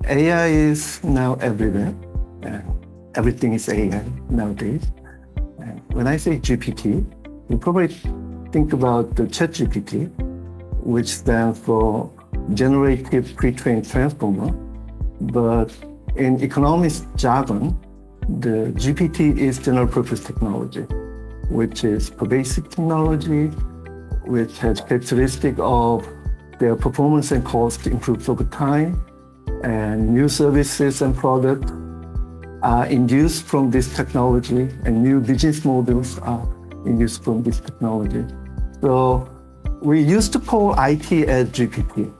AI is now everywhere. And everything is AI nowadays. And when I say GPT, you probably think about the ChatGPT, which stands for Generative Pre-trained Transformer. But in economics jargon, the GPT is general purpose technology, which is pervasive technology, which has characteristic of their performance and cost improves over time, and new services and products are induced from this technology, and new business models are induced from this technology. So we used to call IT as GPT,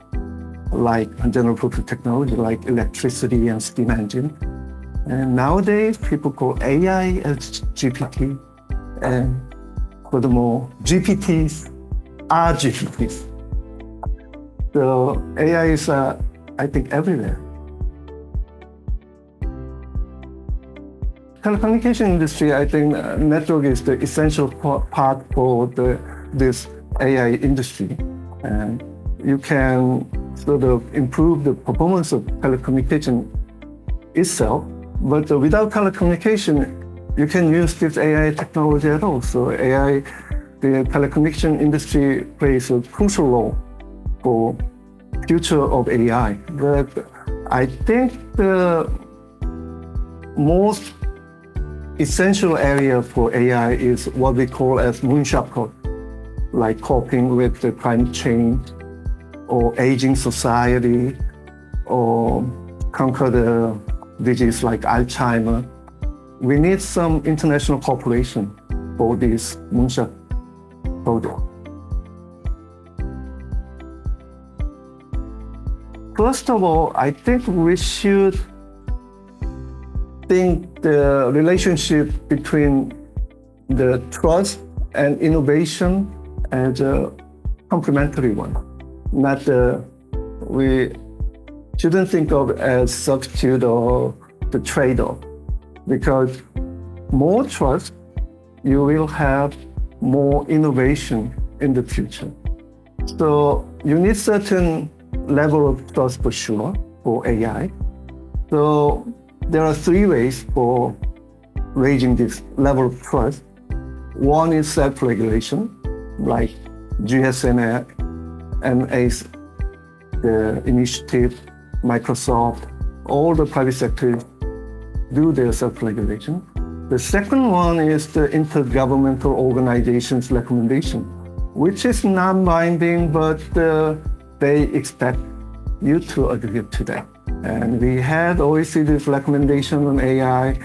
like general purpose technology, like electricity and steam engine. And nowadays, people call AI as GPT, and furthermore, GPTs are GPTs. So AI is, I think, everywhere. Telecommunication industry, I think network is the essential part for this AI industry. And you can sort of improve the performance of telecommunication itself, but without telecommunication, you can use this AI technology at all. So AI, the telecommunication industry plays a crucial role for future of AI. But I think the most essential area for AI is what we call as moonshot code, like coping with the climate change, or aging society, or conquer the disease like Alzheimer. We need some international cooperation for this moonshot project. First of all, I think we should think the relationship between the trust and innovation as a complementary one. Not we shouldn't think of as substitute or the trade-off, because more trust, you will have more innovation in the future. So you need certain level of trust for sure for AI. So there are three ways for raising this level of trust. One is self-regulation, like GSMA, MA's the initiative, Microsoft, all the private sectors do their self-regulation. The second one is the intergovernmental organizations recommendation, which is non-binding, but they expect you to adhere to that. And we had OECD's recommendation on AI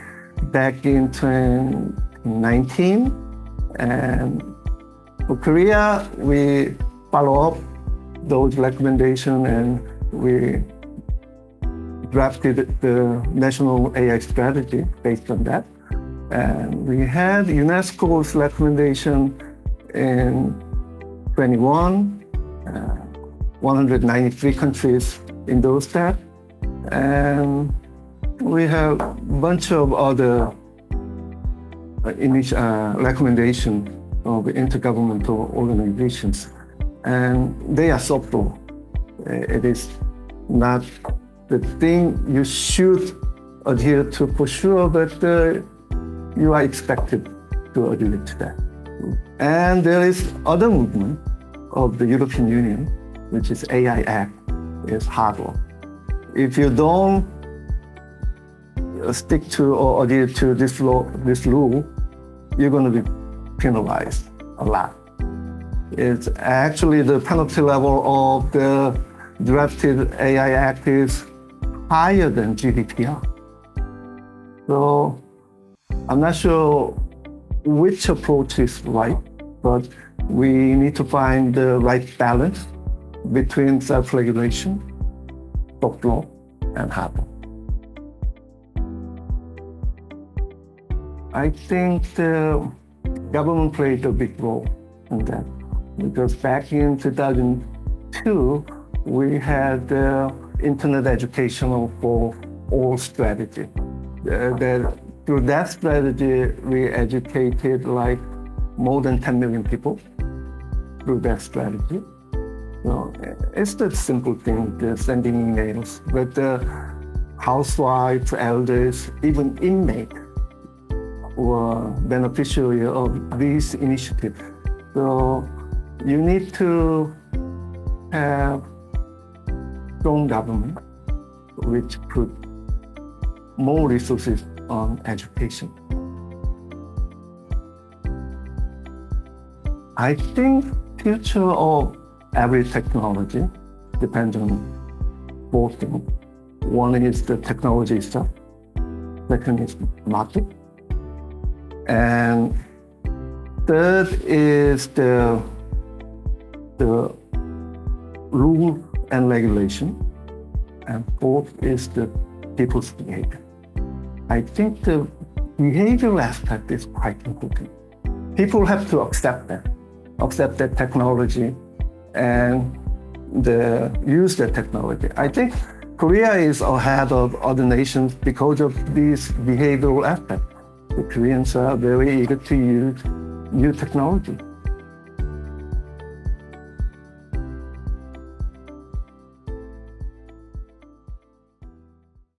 back in 2019. And for Korea, we follow up those recommendations, and we drafted the national AI strategy based on that. And we had UNESCO's recommendation in 21, 193 countries endorsed that. And we have a bunch of other recommendations of intergovernmental organizations. And they are subtle. It is not the thing you should adhere to for sure, but you are expected to adhere to that. And there is other movement of the European Union, which is AI Act, is hardware. If you don't stick to or adhere to this rule, you're going to be penalized a lot. It's actually the penalty level of the drafted AI Act is higher than GDPR. So I'm not sure which approach is right, but we need to find the right balance between self-regulation, soft law, and hard law. I think the government played a big role in that, because back in 2002, we had the Internet Educational for All strategy. Through that strategy, we educated like more than 10 million people through that strategy. So it's the simple thing, the sending emails. But housewives, elders, even inmates were beneficiary of these initiatives. So you need to have strong government which put more resources on education. I think future of every technology depends on both things. One is the technology itself, second is market, and third is the rule and regulation, and fourth is the people's behavior. I think the behavioral aspect is quite important. People have to accept that technology and use the technology. I think Korea is ahead of other nations because of these behavioral aspects. The Koreans are very eager to use new technology.